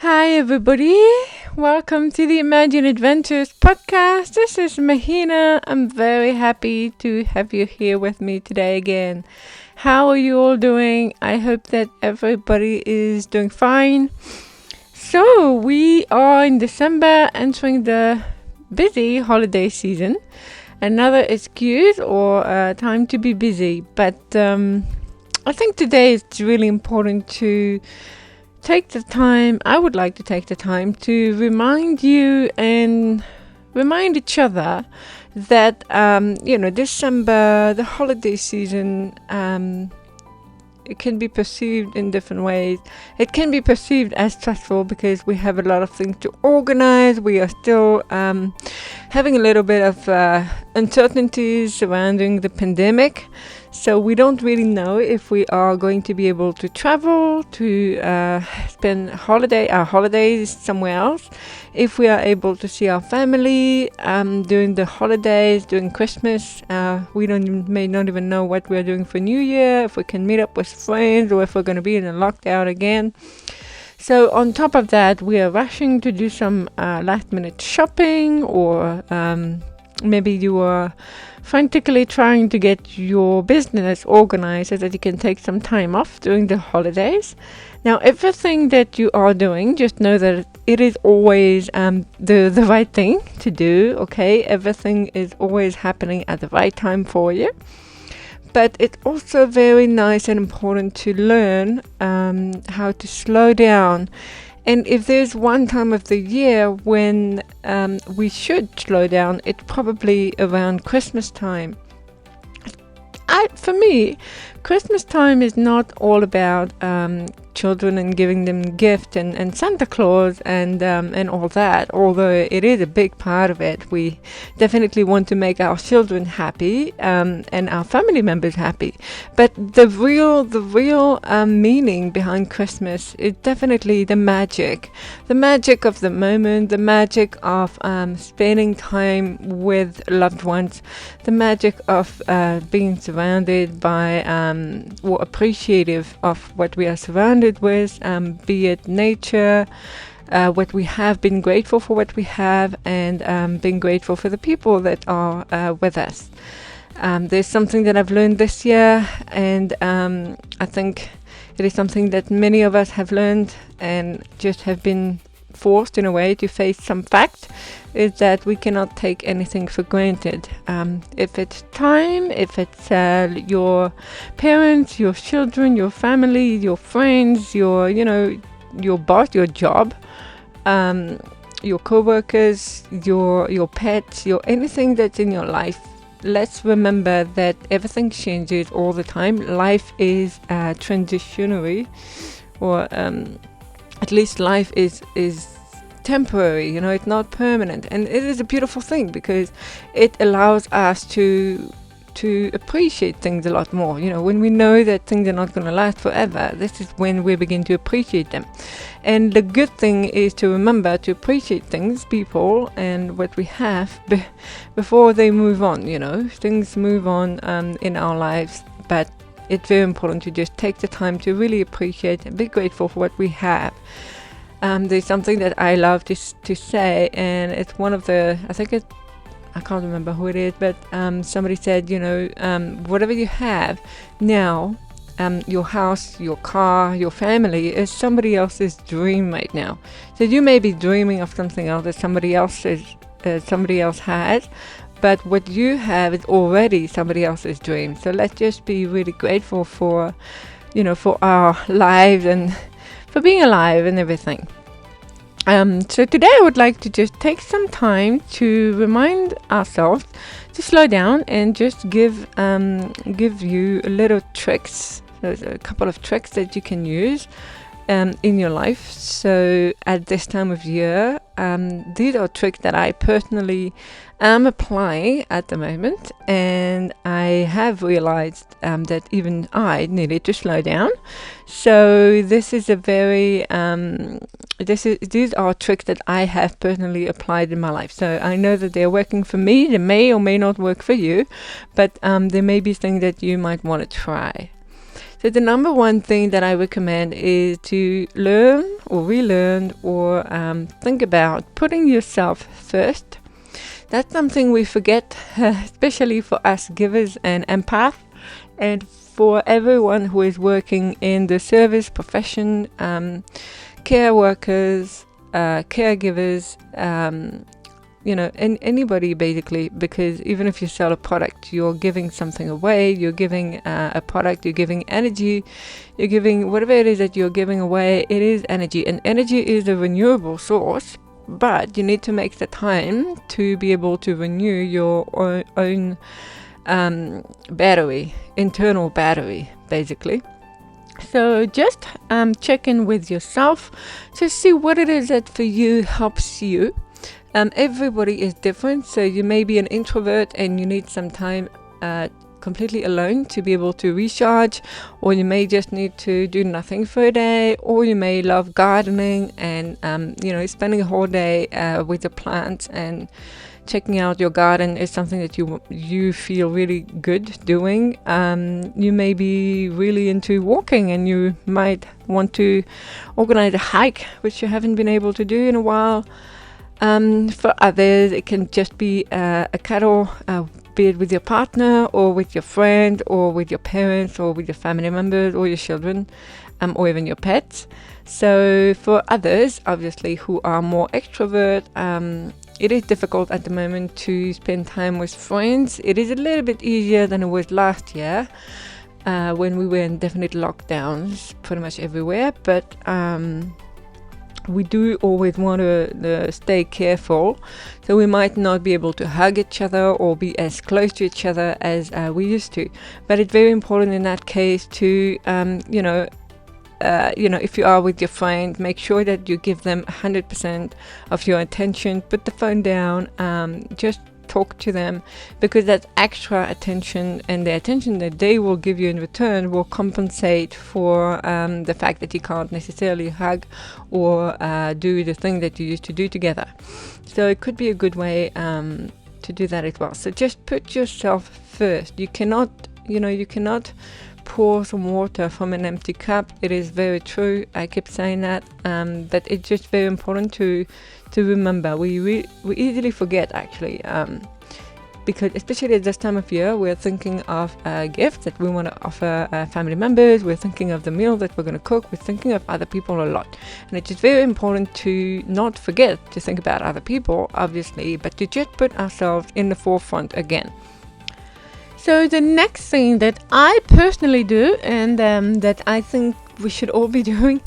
Hi, everybody. Welcome to the ImaginAdventures Podcast. This is Mahina. I'm very happy to have you here with me today again. How are you all doing? I hope that everybody is doing fine. So, we are in December entering the busy holiday season. Another excuse or time to be busy. But I think today it's really important to I would like to take the time to remind you and remind each other that, December, the holiday season, it can be perceived in different ways. It can be perceived as stressful because we have a lot of things to organize. We are still having a little bit of uncertainties surrounding the pandemic. So we don't really know if we are going to be able to travel, to spend our holidays somewhere else, if we are able to see our family during the holidays, during Christmas. We may not even know what we are doing for New Year, if we can meet up with friends, or if we're going to be in a lockdown again. So on top of that, we are rushing to do some last-minute shopping, or maybe you are frantically trying to get your business organized so that you can take some time off during the holidays. Now, everything that you are doing, just know that it is always the right thing to do, okay? Everything is always happening at the right time for you. But it's also very nice and important to learn how to slow down. And if there's one time of the year when we should slow down, it's probably around Christmas time. For me, Christmas time is not all about children and giving them gifts and Santa Claus and all that, although it is a big part of it. We definitely want to make our children happy and our family members happy. But the real meaning behind Christmas is definitely the magic of the moment, the magic of spending time with loved ones, the magic of being surrounded by or appreciative of what we are surrounded with, be it nature, what we have, been grateful for what we have, and being grateful for the people that are with us. There's something that I've learned this year, and I think it is something that many of us have learned and just have been forced in a way to face some fact, is that we cannot take anything for granted. If it's time, if it's your parents, your children, your family, your friends, your boss, your job, your co-workers, your pets, anything that's in your life. Let's remember that everything changes all the time. Life is transitionary, or at least life is temporary, it's not permanent, and it is a beautiful thing because it allows us to appreciate things a lot more. When we know that things are not going to last forever, this is when we begin to appreciate them. And the good thing is to remember to appreciate things, people, and what we have before they move on. Things move on in our lives, but it's very important to just take the time to really appreciate and be grateful for what we have. There's something that I love to say, and it's one of the, I can't remember who it is, but somebody said, whatever you have now, your house, your car, your family, is somebody else's dream right now. So you may be dreaming of something else that somebody else has, but what you have is already somebody else's dream. So let's just be really grateful for our lives and for being alive and everything. So today I would like to just take some time to remind ourselves to slow down and just give you a little tricks. There's a couple of tricks that you can use in your life. So at this time of year, these are tricks that I personally am applying at the moment, and I have realized that even I needed to slow down. So this is a very these are tricks that I have personally applied in my life. So I know that they're working for me. They may or may not work for you, but there may be things that you might want to try. So the number one thing that I recommend is to learn or relearn or think about putting yourself first. That's something we forget, especially for us givers and empaths, and for everyone who is working in the service profession, care workers, caregivers, and anybody basically, because even if you sell a product, you're giving something away, you're giving a product, you're giving energy, you're giving whatever it is that you're giving away, it is energy, and energy is a renewable source, but you need to make the time to be able to renew your own battery, internal battery, basically. So just check in with yourself to see what it is that for you helps you. Everybody is different, so you may be an introvert and you need some time completely alone to be able to recharge, or you may just need to do nothing for a day, or you may love gardening and spending a whole day with the plants, and checking out your garden is something that you feel really good doing. You may be really into walking and you might want to organize a hike, which you haven't been able to do in a while. For others, it can just be a cuddle, be it with your partner or with your friend or with your parents or with your family members or your children, or even your pets. So for others, obviously, who are more extrovert, it is difficult at the moment to spend time with friends. It is a little bit easier than it was last year, when we were in definite lockdowns pretty much everywhere, but we do always want to stay careful, so we might not be able to hug each other or be as close to each other as we used to. But it's very important in that case to if you are with your friend, make sure that you give them 100% of your attention. Put the phone down, just talk to them, because that extra attention and the attention that they will give you in return will compensate for the fact that you can't necessarily hug or do the thing that you used to do together. So it could be a good way to do that as well. So just put yourself first. You cannot pour some water from an empty cup. It is very true. I keep saying that, but it's just very important to remember. We easily forget, actually, because especially at this time of year, we're thinking of gifts that we want to offer family members. We're thinking of the meal that we're going to cook. We're thinking of other people a lot, and it's just very important to not forget to think about other people, obviously, but to just put ourselves in the forefront again. So the next thing that I personally do, and that I think we should all be doing,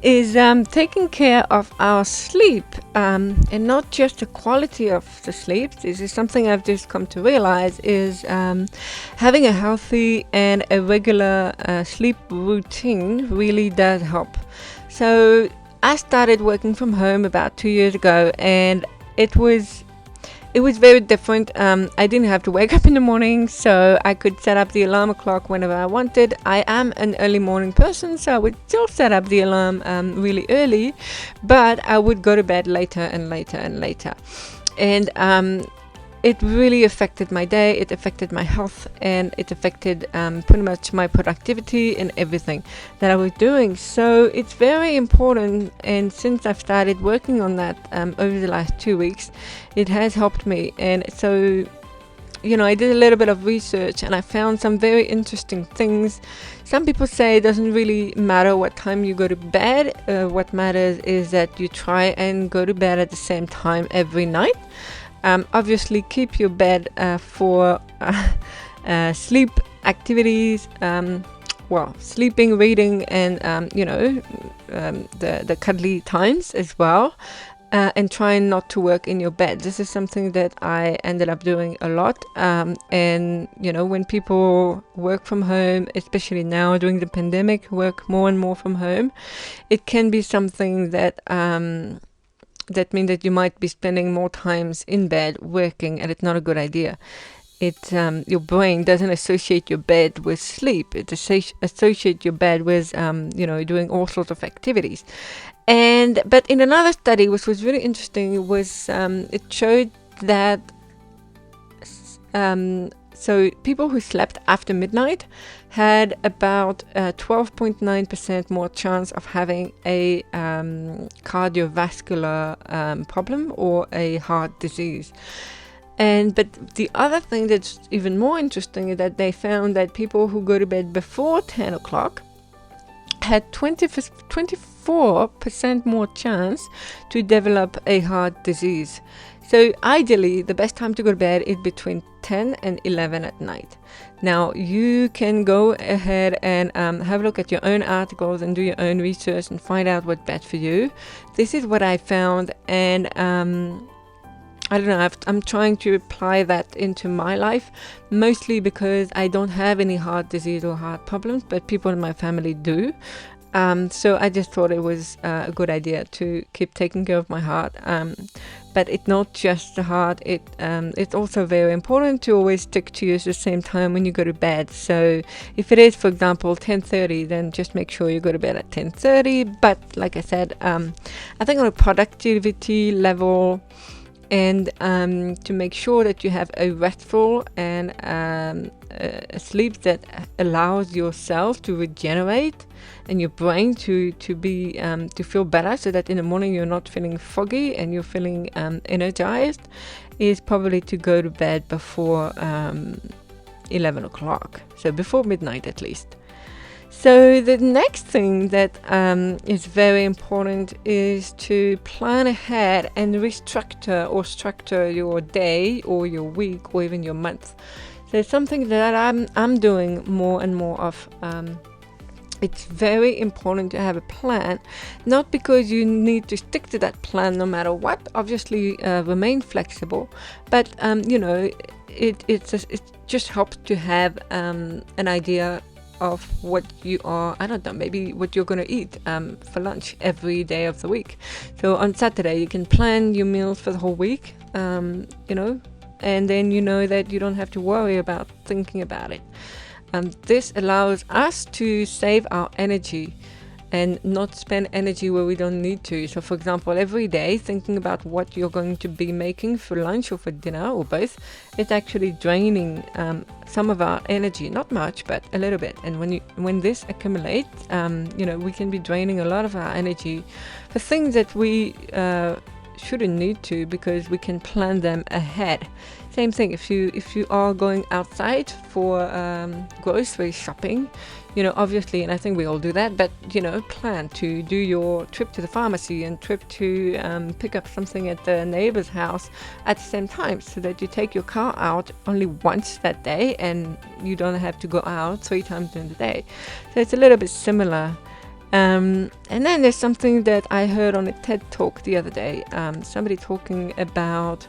is taking care of our sleep, and not just the quality of the sleep. This is something I've just come to realize, is having a healthy and a regular sleep routine really does help. So I started working from home about 2 years ago, and it was very different. I didn't have to wake up in the morning, so I could set up the alarm clock whenever I wanted. I am an early morning person, so I would still set up the alarm really early, but I would go to bed later and later and later. And it really affected my day, it affected my health, and it affected pretty much my productivity and everything that I was doing. So it's very important, and since I've started working on that over the last 2 weeks, it has helped me. And so, I did a little bit of research and I found some very interesting things. Some people say it doesn't really matter what time you go to bed. What matters is that you try and go to bed at the same time every night. Obviously, keep your bed for sleep activities, sleeping, reading, and the cuddly times as well. And trying not to work in your bed. This is something that I ended up doing a lot. And when people work from home, especially now during the pandemic, work more and more from home, it can be something that means that you might be spending more times in bed working, and it's not a good idea. Your brain doesn't associate your bed with sleep. It associates your bed with doing all sorts of activities. But in another study, which was really interesting, it showed that So people who slept after midnight had about 12.9% more chance of having a cardiovascular problem or a heart disease. But the other thing that's even more interesting is that they found that people who go to bed before 10 o'clock had 24% more chance to develop a heart disease. So ideally, the best time to go to bed is between 10 and 11 at night. Now, you can go ahead and have a look at your own articles and do your own research and find out what's best for you. This is what I found, and I don't know, I'm trying to apply that into my life, mostly because I don't have any heart disease or heart problems, but people in my family do. So I just thought it was a good idea to keep taking care of my heart. But it's not just the heart, it's also very important to always stick to use the same time when you go to bed. So if it is, for example, 10:30, then just make sure you go to bed at 10:30. But like I said, I think on a productivity level, and to make sure that you have a restful and a sleep that allows your cells to regenerate and your brain to feel better, so that in the morning you're not feeling foggy and you're feeling energized, is probably to go to bed before 11 o'clock, so before midnight at least. So the next thing that is very important is to plan ahead and restructure or structure your day or your week or even your month. So it's something that I'm doing more and more of. It's very important to have a plan, not because you need to stick to that plan no matter what. Obviously, remain flexible, but it just helps to have an idea of what you are, I don't know, maybe what you're going to eat for lunch every day of the week. So on Saturday, you can plan your meals for the whole week, and then you know that you don't have to worry about thinking about it. This allows us to save our energy and not spend energy where we don't need to. So for example, every day thinking about what you're going to be making for lunch or for dinner or both, it's actually draining some of our energy, not much, but a little bit. And when this accumulates, we can be draining a lot of our energy for things that we shouldn't need to, because we can plan them ahead. Same thing if you are going outside for grocery shopping, obviously, and I think we all do that, but plan to do your trip to the pharmacy and trip to pick up something at the neighbor's house at the same time, so that you take your car out only once that day and you don't have to go out 3 times during the day. So it's a little bit similar. And then there's something that I heard on a TED talk the other day, somebody talking about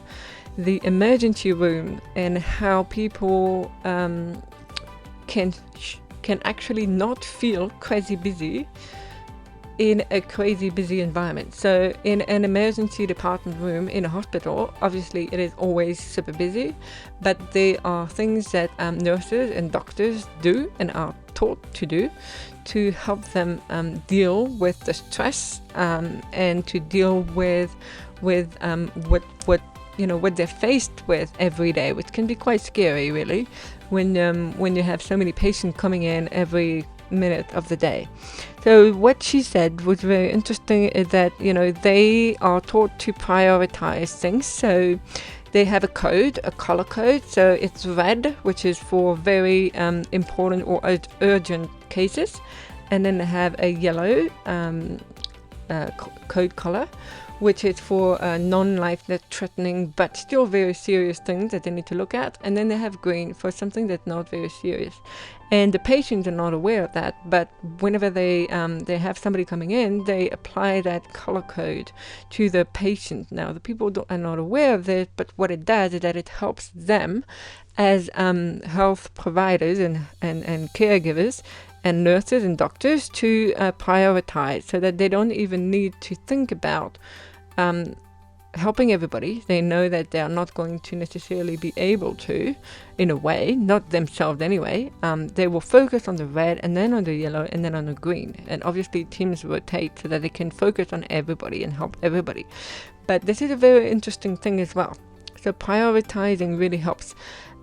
the emergency room and how people can actually not feel crazy busy in a crazy busy environment. So in an emergency department room in a hospital, obviously it is always super busy, but there are things that nurses and doctors do and are taught to do to help them deal with the stress and to deal with what they're faced with every day, which can be quite scary, really, when you have so many patients coming in every minute of the day. So what she said was very interesting, is that they are taught to prioritize things. So they have a color code. So it's red, which is for very important or urgent cases, and then they have a yellow code color, which is for non-life threatening but still very serious things that they need to look at. And then they have green for something that's not very serious. And the patients are not aware of that, but whenever they have somebody coming in, they apply that color code to the patient. Now, the people are not aware of this, but what it does is that it helps them as health providers and caregivers and nurses and doctors to prioritize, so that they don't even need to think about helping everybody. They know that they are not going to necessarily be able to, in a way, not themselves anyway. They will focus on the red and then on the yellow and then on the green. And obviously teams rotate so that they can focus on everybody and help everybody. But this is a very interesting thing as well. So prioritizing really helps.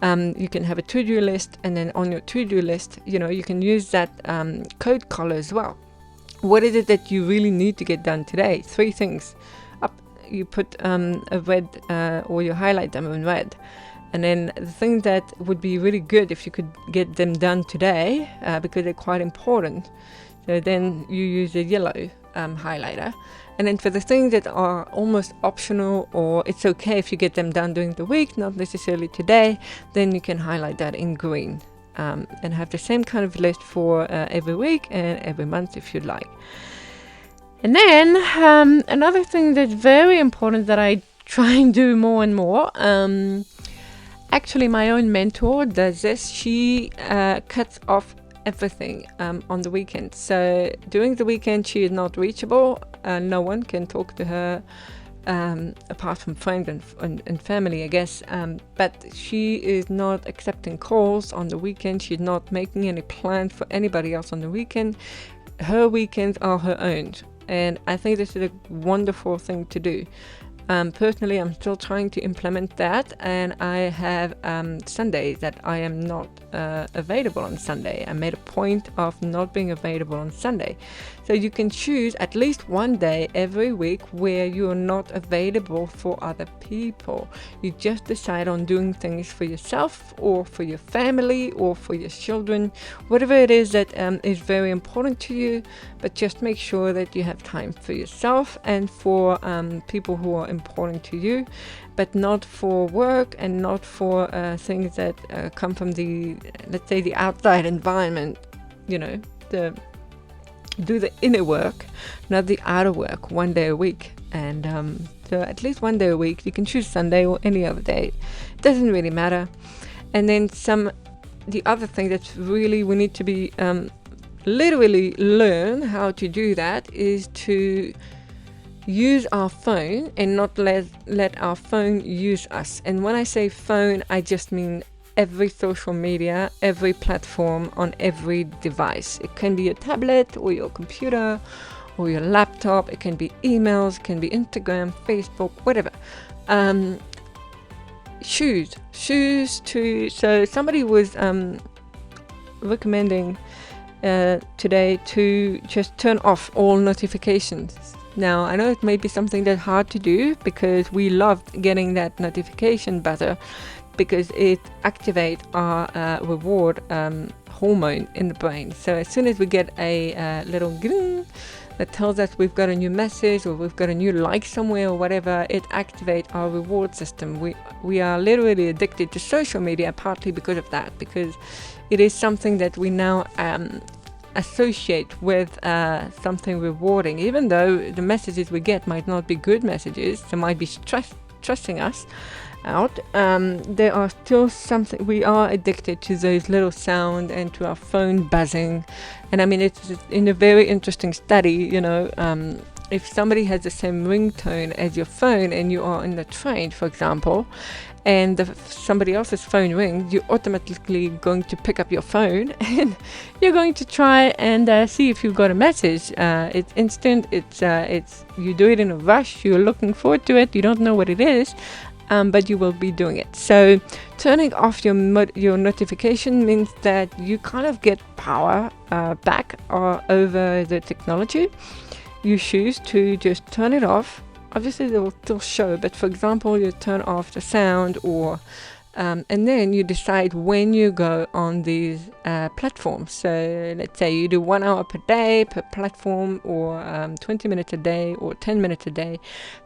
You can have a to-do list, and then on your to-do list, you can use that code color as well. What is it that you really need to get done today? 3 things. Up, you put a red, or you highlight them in red. And then the thing that would be really good if you could get them done today, because they're quite important. So then you use a yellow highlighter. And then for the things that are almost optional, or it's okay if you get them done during the week, not necessarily today, then you can highlight that in green, and have the same kind of list for every week and every month if you'd like. And then another thing that's very important that I try and do more and more, actually my own mentor does this. She cuts off everything on the weekend. So during the weekend she is not reachable. No one can talk to her apart from friends and family, I guess. But she is not accepting calls on the weekend. She's not making any plans for anybody else on the weekend. Her weekends are her own. And I think this is a wonderful thing to do. Personally, I'm still trying to implement that, and I have Sundays that I am not available on Sunday. I made a point of not being available on Sunday. So you can choose at least one day every week where you're not available for other people. You just decide on doing things for yourself or for your family or for your children, whatever it is that is very important to you, but just make sure that you have time for yourself and for people who are important to you, but not for work and not for things that come from the, let's say, the outside environment. Do the inner work, not the outer work, one day a week. And so at least one day a week. You can choose Sunday or any other day. It doesn't really matter. And then the other thing that's really, we need to be literally learn how to do that is to use our phone and not let our phone use us. And when I say phone, I just mean every social media, every platform on every device. It can be your tablet or your computer or your laptop. It can be emails, it can be Instagram, Facebook, whatever. Shoes to, so somebody was recommending today to just turn off all notifications. Now, I know it may be something that's hard to do because we loved getting that notification buzzer, because it activates our reward hormone in the brain. So as soon as we get a little gling that tells us we've got a new message or we've got a new like somewhere or whatever, it activates our reward system. We are literally addicted to social media partly because of that, because it is something that we now associate with something rewarding, even though the messages we get might not be good messages. They might be stressing us out. There are still something, we are addicted to those little sound and to our phone buzzing. And I mean, it's in a very interesting study, if somebody has the same ringtone as your phone and you are in the train, for example, and somebody else's phone rings, you're automatically going to pick up your phone and you're going to try and see if you've got a message. It's instant. It's you do it in a rush. You're looking forward to it. You don't know what it is, but you will be doing it. So turning off your notification means that you kind of get power back over the technology. You choose to just turn it off. Obviously they will still show, but for example, you turn off the sound, or and then you decide when you go on these platforms. So let's say you do 1 hour per day per platform, or 20 minutes a day, or 10 minutes a day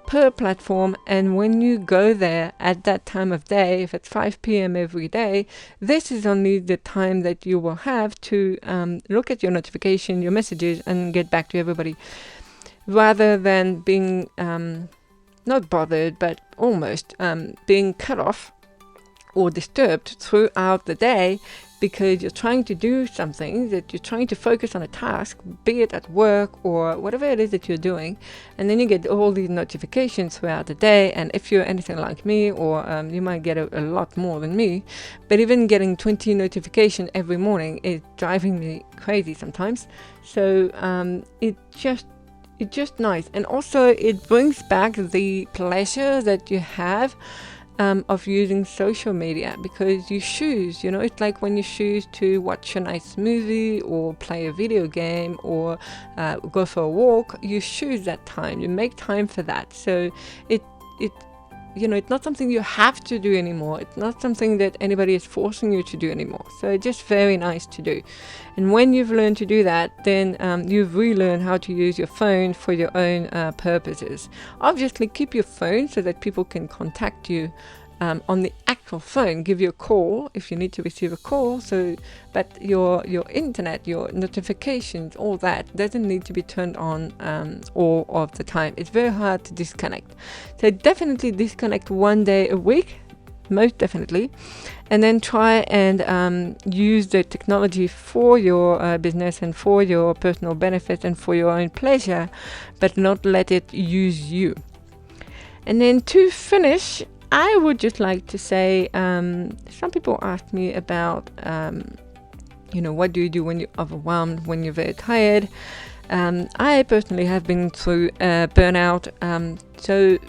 per platform. And when you go there at that time of day, if it's 5 p.m. every day, this is only the time that you will have to look at your notification, your messages, and get back to everybody, rather than being not bothered, but almost being cut off or disturbed throughout the day because you're trying to do something, that you're trying to focus on a task, be it at work or whatever it is that you're doing, and then you get all these notifications throughout the day. And if you're anything like me, or you might get a lot more than me, but even getting 20 notifications every morning is driving me crazy sometimes. So it's just nice. And also it brings back the pleasure that you have of using social media, because you choose, it's like when you choose to watch a nice movie or play a video game or go for a walk, you choose that time, you make time for that. So it it's not something you have to do anymore. It's not something that anybody is forcing you to do anymore. So it's just very nice to do. And when you've learned to do that, then you've relearned how to use your phone for your own purposes. Obviously, keep your phone so that people can contact you on the actual phone, give you a call if you need to receive a call. But your internet, your notifications, all that doesn't need to be turned on all of the time. It's very hard to disconnect. So definitely disconnect one day a week, most definitely, and then try and use the technology for your business and for your personal benefit and for your own pleasure, but not let it use you. And then to finish, I would just like to say, some people ask me about, what do you do when you're overwhelmed, when you're very tired? I personally have been through burnout, so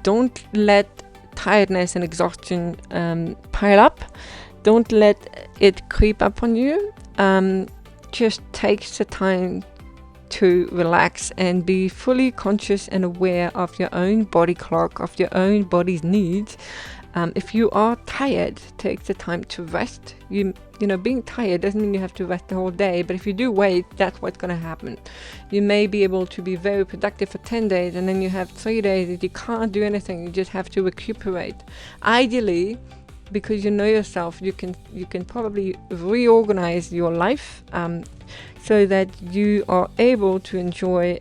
don't let tiredness and exhaustion pile up. Don't let it creep up on you. Just take the time to relax and be fully conscious and aware of your own body clock, of your own body's needs. If you are tired, take the time to rest. Being tired doesn't mean you have to rest the whole day, but if you do wait, that's what's going to happen. You may be able to be very productive for 10 days, and then you have 3 days that you can't do anything. You just have to recuperate. Ideally, because you know yourself, you can probably reorganize your life so that you are able to enjoy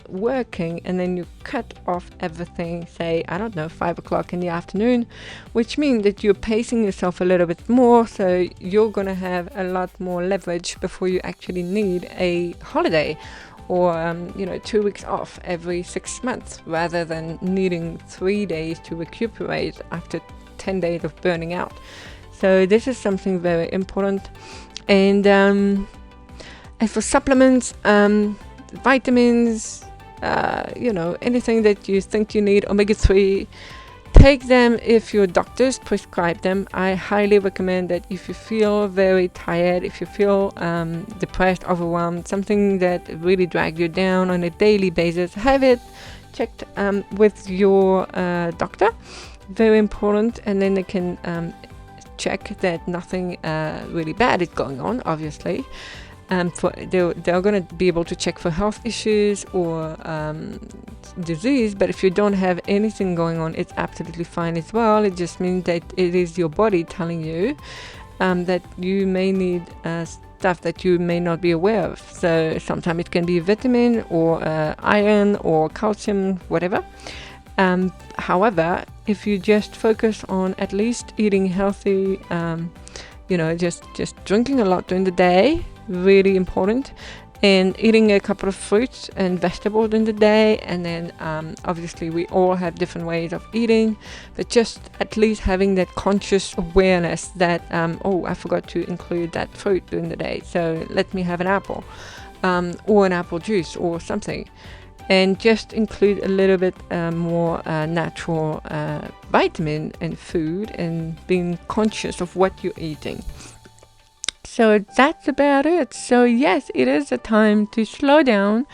working, and then you cut off everything, say, 5 o'clock in the afternoon, which means that you're pacing yourself a little bit more, so you're going to have a lot more leverage before you actually need a holiday or 2 weeks off every 6 months, rather than needing 3 days to recuperate after 10 days of burning out. So this is something very important. And as for supplements, vitamins, anything that you think you need, omega-3, take them if your doctors prescribe them. I highly recommend that if you feel very tired, if you feel depressed, overwhelmed, something that really drags you down on a daily basis, have it checked with your doctor. Very important. And then they can check that nothing really bad is going on, obviously. They're going to be able to check for health issues or disease, but if you don't have anything going on, it's absolutely fine as well. It just means that it is your body telling you that you may need stuff that you may not be aware of. So sometimes it can be vitamin or iron or calcium, whatever. However, if you just focus on at least eating healthy, just drinking a lot during the day, really important, and eating a couple of fruits and vegetables in the day, and then obviously we all have different ways of eating, but just at least having that conscious awareness that I forgot to include that fruit during the day, so let me have an apple or an apple juice or something, and just include a little bit more natural vitamin and food, and being conscious of what you're eating. So that's about it. So yes, it is a time to slow down,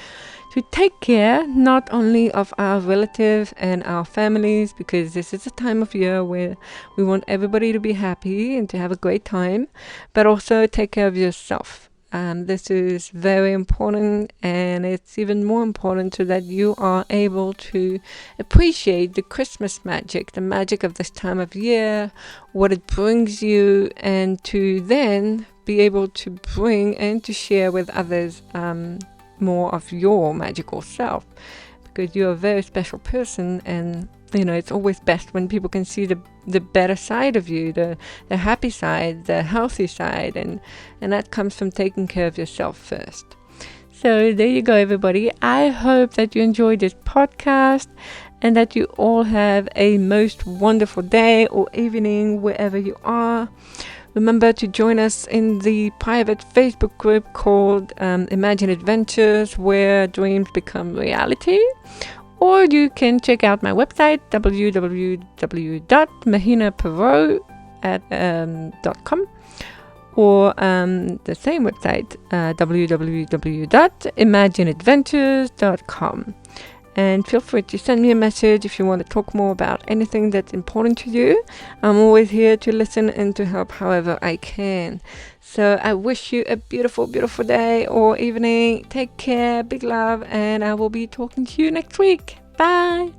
to take care not only of our relatives and our families, because this is a time of year where we want everybody to be happy and to have a great time, but also take care of yourself. This is very important, and it's even more important so that you are able to appreciate the Christmas magic, the magic of this time of year, what it brings you, and to then be able to bring and to share with others more of your magical self, because you're a very special person, and it's always best when people can see the better side of you, the happy side, the healthy side, and that comes from taking care of yourself first. So there you go, everybody. I hope that you enjoyed this podcast and that you all have a most wonderful day or evening wherever you are. Remember to join us in the private Facebook group called ImaginAdventures, where dreams become reality. or you can check out my website, www.mahinaperot.com, or the same website, www.ImaginAdventures.com. And feel free to send me a message if you want to talk more about anything that's important to you. I'm always here to listen and to help however I can. So I wish you a beautiful, beautiful day or evening. Take care, big love, and I will be talking to you next week. Bye.